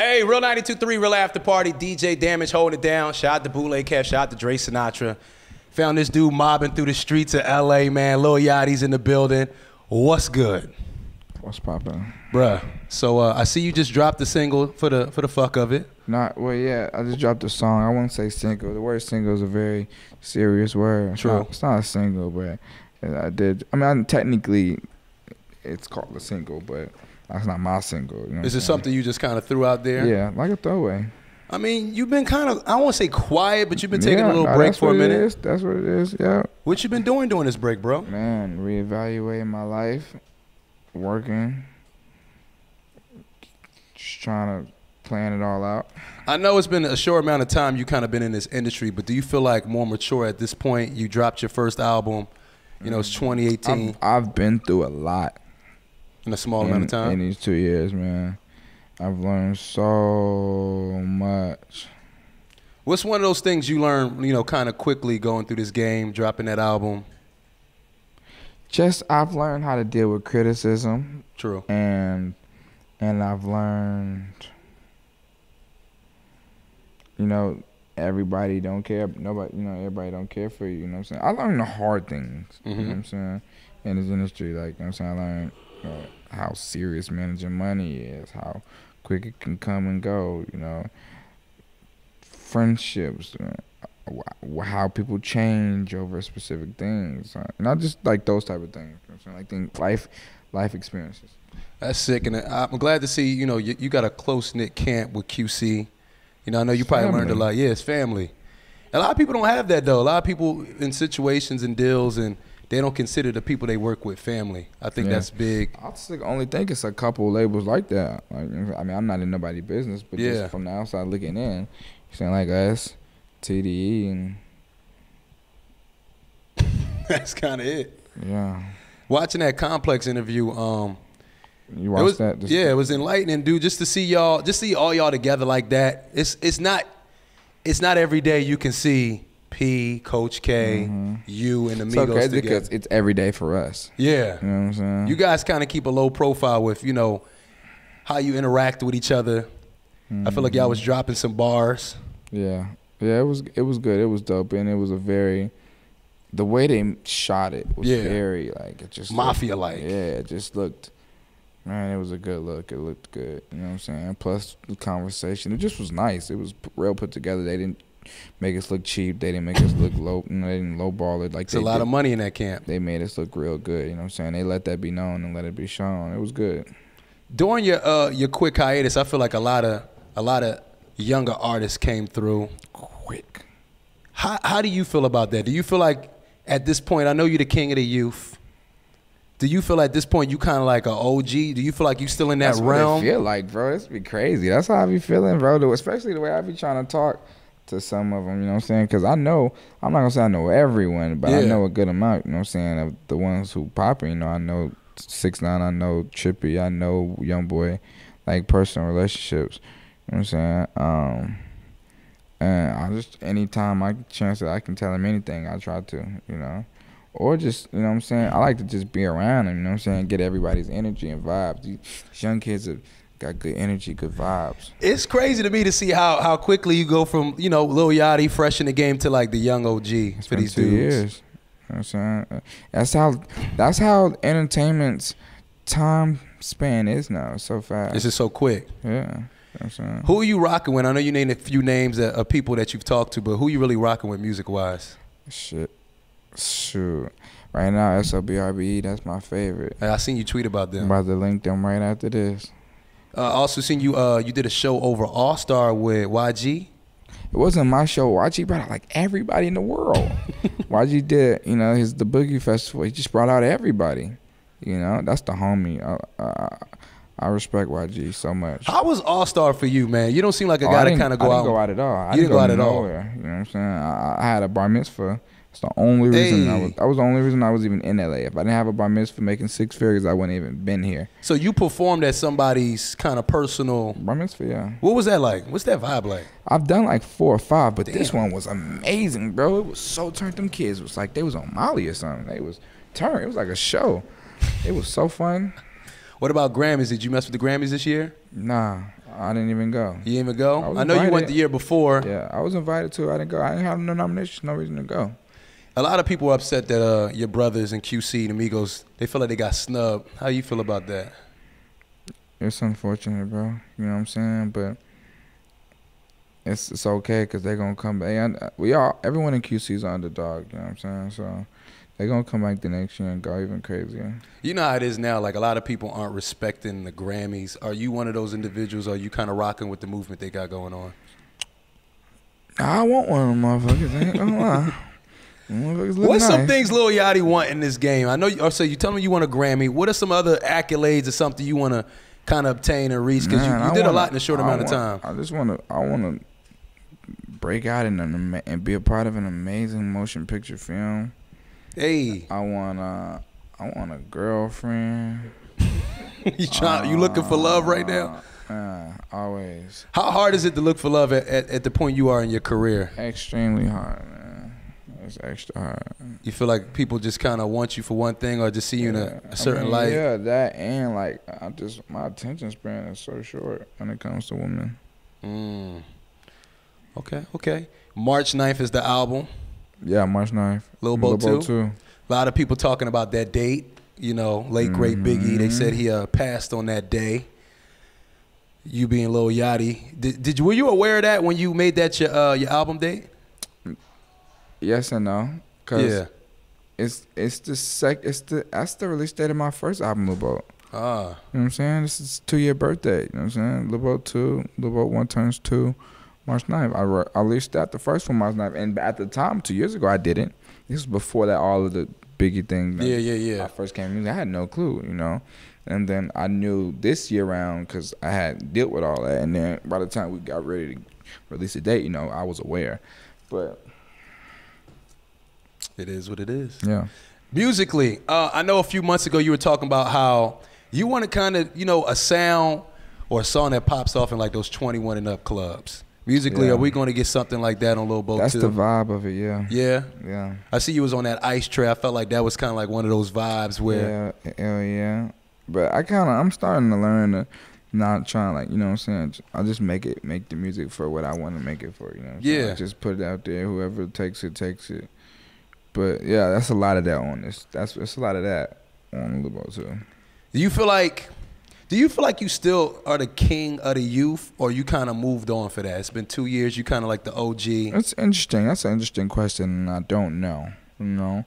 Hey, Real 92.3, Real After Party, DJ Damage holding it down. Shout out to Bootleg Kev, shout out to Dre Sinatra. Found this dude mobbing through the streets of LA, man. Lil Yachty's in the building. What's good? What's poppin'? Bruh, so I see you just dropped the single for the fuck of it. Well, yeah, I just dropped a song. I wouldn't say single. The word single is a very serious word. True. It's not a single, but technically, it's called a single, but that's not my single. You know Is it something you just kind of threw out there? Yeah, like a throwaway. I mean, you've been kind of, I don't want to say quiet, but you've been taking a little break for a minute. That's what it is, yeah. What you been doing during this break, bro? Man, reevaluating my life, working, just trying to plan it all out. I know it's been a short amount of time you kind of been in this industry, but do you feel like more mature at this point? You dropped your first album, you know, it's 2018. I've been through a lot. In a small amount of time? In these 2 years, man. I've learned so much. What's one of those things you learned, you know, kind of quickly going through this game, dropping that album? Just I've learned how to deal with criticism. True. And I've learned, you know, everybody don't care. Nobody, you know, everybody don't care for you. You know what I'm saying? I learned the hard things. You know what I'm saying? In this industry, like, you know what I'm saying? I learned how serious managing money is, how quick it can come and go, you know, friendships, how people change over specific things, not just like those type of things. You know what I'm saying? Like life experiences. That's sick, and I'm glad to see, you know, you got a close-knit camp with QC. You know, I know you probably learned a lot. Yeah, it's family. A lot of people don't have that, though. A lot of people in situations and deals, and they don't consider the people they work with family. I think that's big. I only think it's a couple labels like that. Like, I mean, I'm not in nobody's business, but just from the outside looking in, you're saying like us, TDE, and that's kind of it. Yeah. Watching that Complex interview, you watched that? It was enlightening, dude. Just to see all y'all together like that. It's not every day you can see P, Coach K, you, and the Migos together. Because it's every day for us. Yeah. You know what I'm saying? You guys kind of keep a low profile with, you know, how you interact with each other. I feel like y'all was dropping some bars. Yeah. Yeah, it was good. It was dope. And it was the way they shot it was very, like, it just Mafia-like. Yeah, it just looked, man, it was a good look. It looked good. You know what I'm saying? Plus the conversation. It just was nice. It was real put together. They didn't make us look cheap. They didn't make us look low. You know, they didn't lowball it. Like, it's a lot of money in that camp. They made us look real good. You know what I'm saying? They let that be known and let it be shown. It was good. During your quick hiatus, I feel like a lot of younger artists came through. Quick. How do you feel about that? Do you feel like at this point, I know you're the king of the youth. Do you feel at this point you kind of like an OG? Do you feel like you still in that realm? That's what I feel like, bro. It's be crazy. That's how I be feeling, bro. Especially the way I be trying to talk to some of them, you know what I'm saying? Because I know, I'm not going to say I know everyone, but I know a good amount, you know what I'm saying, of the ones who popping. You know, I know 6ix9ine, I know Trippie, I know YoungBoy, like personal relationships, you know what I'm saying? And I just, anytime I get a chance that I can tell them anything, I try to, you know. Or just, you know what I'm saying, I like to just be around them, you know what I'm saying, get everybody's energy and vibes. These young kids have got good energy, good vibes. It's crazy to me to see how quickly you go from, you know, Lil Yachty fresh in the game to like the young OG for these dudes. 2 years. You know what I'm saying? That's how entertainment's time span is now. It's so fast. It's just so quick. Yeah. You know what I'm saying? Who are you rocking with? I know you named a few names of people that you've talked to, but who you really rocking with music-wise? Shoot. Right now, SOBRBE, that's my favorite. I seen you tweet about them. I'm about to link them right after this. Also seen you you did a show over All-Star with YG. It wasn't my show. YG brought out like everybody in the world. YG did, you know, the Boogie Festival. He just brought out everybody. You know, that's the homie. I respect YG so much. How was All-Star for you, man? You don't seem like a guy that kind of go out. I didn't go out at all. You didn't go out at all. You know what I'm saying? I had a bar mitzvah. It's the only reason that was the only reason I was even in LA. If I didn't have a bar mitzvah making 6 figures, I wouldn't even been here. So you performed at somebody's kind of personal bar mitzvah, yeah. What was that like? What's that vibe like? I've done like 4 or 5, but this one was amazing, bro. It was so turned. Them kids was like they was on Molly or something. They was turned. It was like a show. It was so fun. What about Grammys? Did you mess with the Grammys this year? Nah, I didn't even go. You didn't even go? I know you went the year before. Yeah, I was invited to. I didn't go. I didn't have no nomination, no reason to go. A lot of people are upset that your brothers and QC and Migos, they feel like they got snubbed. How you feel about that? It's unfortunate, bro. You know what I'm saying? But it's okay because they're going to come back. Everyone in QC is an underdog, you know what I'm saying? So they're going to come back the next year and go even crazier. You know how it is now. Like, a lot of people aren't respecting the Grammys. Are you one of those individuals? Or are you kind of rocking with the movement they got going on? I want one of them motherfuckers. I ain't gonna lie. What's some things Lil Yachty want in this game? I know. So you tell me you want a Grammy. What are some other accolades or something you want to kind of obtain or reach? Because you did a lot in a short amount of time. I want to break out and be a part of an amazing motion picture film. Hey, I want a girlfriend. You looking for love right now? Always. How hard is it to look for love at the point you are in your career? Extremely hard, man. It's extra hard. You feel like people just kind of want you for one thing or just see you in a certain light? Yeah, that and like my attention span is so short when it comes to women. Okay. March 9th is the album. Yeah, March 9th. Lil Boat 2. A lot of people talking about that date. You know, late great Biggie. They said he passed on that day. You being Lil Yachty. Were you aware of that when you made that your album date? Yes and no, cause that's the release date of my first album, Lil Boat. You know what I'm saying? This is 2-year birthday. You know what I'm saying? Lil Boat 2, Lil Boat 1 turns 2, March 9th. I released that the first one March 9th, and at the time 2 years ago I didn't. This was before that all of the Biggie thing. I first came to music, I had no clue, you know. And then I knew this year round because I had dealt with all that, and then by the time we got ready to release the date, you know, I was aware, but. It is what it is. Yeah. Musically, I know a few months ago you were talking about how you want to kind of, you know, a sound or a song that pops off in like those 21 and up clubs. Musically, are we going to get something like that on Lil Boat too? That's the vibe of it, yeah. Yeah? Yeah. I see you was on that ice tray. I felt like that was kind of like one of those vibes where. Yeah, hell yeah. But I'm starting to learn to not trying, like, you know what I'm saying? I just make the music for what I want to make it for, you know what I'm saying? Like, just put it out there. Whoever takes it, takes it. But yeah, that's a lot of that on this. It's a lot of that on Lil Boat too. Do you feel like you still are the king of the youth, or you kind of moved on for that? It's been 2 years. You kind of like the OG. That's interesting. That's an interesting question, and I don't know. You know,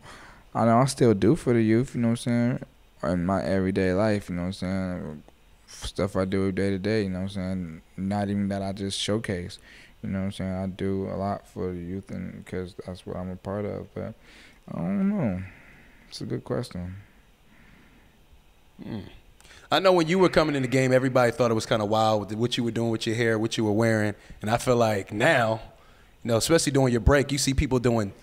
I know I still do for the youth. You know what I'm saying? In my everyday life, you know what I'm saying? Stuff I do day to day. You know what I'm saying? Not even that I just showcase. You know what I'm saying? I do a lot for the youth, and because that's what I'm a part of. But I don't know. It's a good question. I know when you were coming in the game, everybody thought it was kind of wild with what you were doing with your hair, what you were wearing. And I feel like now, you know, especially during your break, you see people doing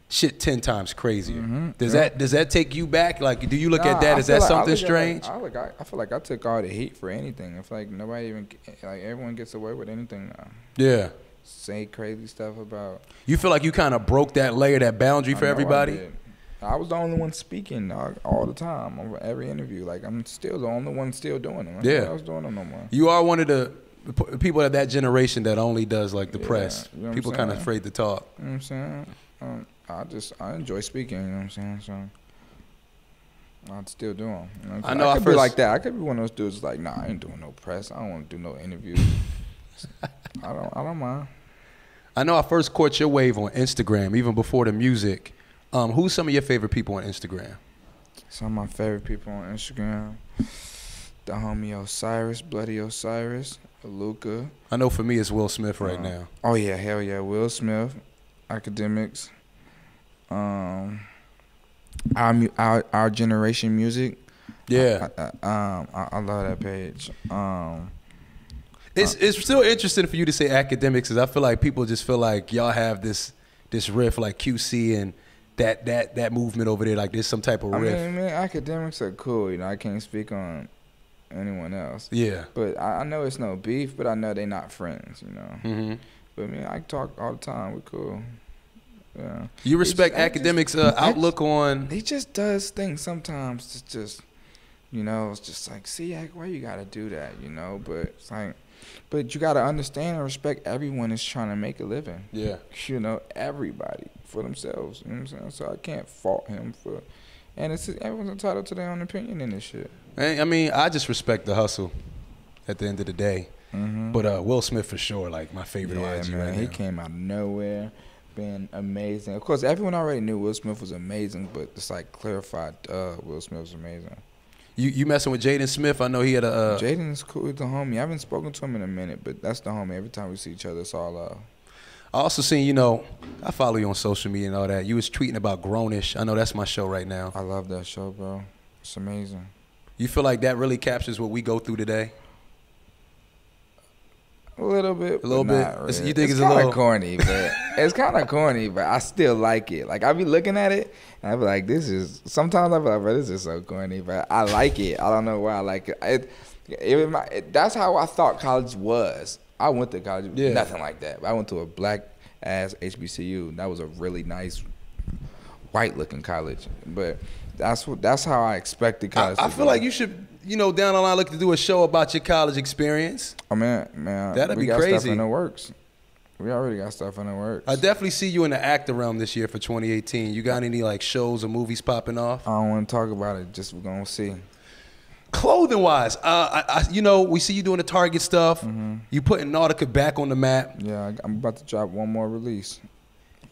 shit 10 times crazier. Does that take you back? Like, do you look at that? Is that something strange? I feel like I took all the heat for anything. I feel like nobody even, like, everyone gets away with anything now. Yeah. Say crazy stuff about. You feel like you kind of broke that layer, that boundary for everybody? I was the only one speaking all the time on every interview. Like, I'm still the only one still doing them. I was doing them no more. You are one of the people of that generation that only does like the press. You know people kind of afraid to talk. You know what I'm saying? I enjoy speaking. You know what I'm saying? So I'd still do them. You know what I'm saying? I could be like that. I could be one of those dudes like, nah, I ain't doing no press. I don't want to do no interviews. I don't mind. I know I first caught your wave on Instagram, even before the music. Who's some of your favorite people on Instagram? Some of my favorite people on Instagram, the homie Osiris, Bloody Osiris, Luca. I know for me it's Will Smith right now. Oh yeah, hell yeah, Will Smith, Akademiks, our generation music. Yeah, I love that page. It's still interesting for you to say Akademiks, because I feel like people just feel like y'all have this riff like QC and that movement over there, like there's some type of riff. I mean, Akademiks are cool. You know, I can't speak on anyone else. Yeah. But I know it's no beef, but I know they not friends, you know. But I mean, I talk all the time. We're cool. Yeah. You respect Akademiks' outlook on... He just does things sometimes. It's just, you know, it's just like, see, why you got to do that, you know? But it's like... But you got to understand and respect everyone is trying to make a living. Yeah. You know, everybody for themselves. You know what I'm saying? So I can't fault him for. And everyone's entitled to their own opinion in this shit. I mean, I just respect the hustle at the end of the day. Mm-hmm. But Will Smith for sure, like my favorite IG man, right he now. came out of nowhere, been amazing. Of course, everyone already knew Will Smith was amazing, but it's like clarified, Will Smith was amazing. You messing with Jaden Smith? I know he had a... Jaden is cool with the homie. I haven't spoken to him in a minute, but that's the homie. Every time we see each other, it's all love. I also seen, you know, I follow you on social media and all that. You was tweeting about Grownish. I know that's my show right now. I love that show, bro. It's amazing. You feel like that really captures what we go through today? A little bit. A little bit? Really. You think it's a little corny, but it's kind of corny, but I still like it. Like, I be looking at it, and I be like, sometimes I be like, bro, this is so corny, but I like it. I don't know why I like it. That's how I thought college was. I went to college, nothing like that. I went to a black-ass HBCU. That was a really nice, white-looking college. But that's how I expected college to I feel like you should, you know, down the line look to do a show about your college experience. Oh, man. That'd be crazy. We got stuff in the works. We already got stuff in the works. I definitely see you in the actor realm this year for 2018. You got any, like, shows or movies popping off? I don't want to talk about it. Just we're going to see. Clothing wise, you know, we see you doing the Target stuff. Mm-hmm. You putting Nautica back on the map. Yeah, I'm about to drop one more release.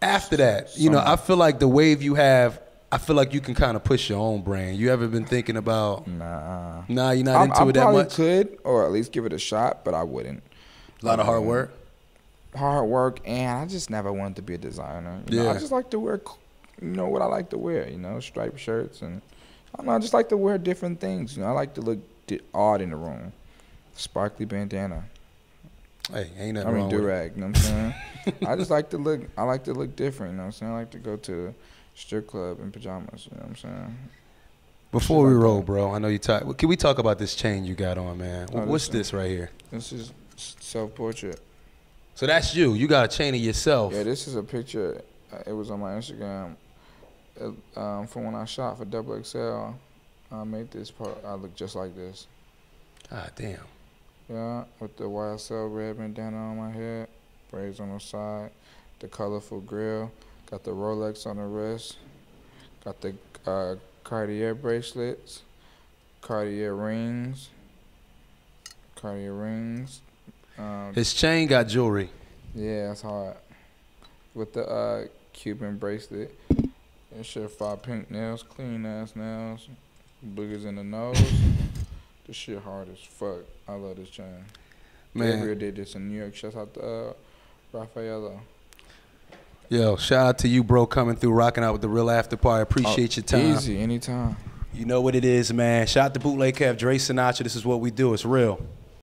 After that, you know, I feel like the wave you have, I feel like you can kind of push your own brand. You ever been thinking about? Nah, you're not into it that much. I could, or at least give it a shot, but I wouldn't. A lot of hard work. Hard work, and I just never wanted to be a designer. You know, I just like to wear, you know, what I like to wear. You know, striped shirts and. I just like to wear different things. You know, I like to look odd in the room. Sparkly bandana. Hey, ain't nothing wrong with do-rag, you know what I'm saying? I like to look different, you know what I'm saying? I like to go to the strip club in pajamas, you know what I'm saying? Before we roll, bro, I know you talk. Can we talk about this chain you got on, man? What's this right here? This is self-portrait. So that's you. You got a chain of yourself. Yeah, this is a picture. It was on my Instagram. From when I shot for XXL, I made this part. I look just like this. Ah, damn. Yeah, with the YSL red bandana on my head, braids on the side, the colorful grill, got the Rolex on the wrist, got the Cartier bracelets, Cartier rings. His chain got jewelry. Yeah, that's hard. With the Cuban bracelet. That shit 5 pink nails, clean ass nails, boogers in the nose. This shit hard as fuck. I love this chain. Man. Gabriel did this in New York. Shout out to Raffaello. Yo, shout out to you, bro, coming through, rocking out with the Real After Party. Appreciate your time. Easy, anytime. You know what it is, man. Shout out to Bootleg Kev, Dre Sinatra. This is what we do. It's real.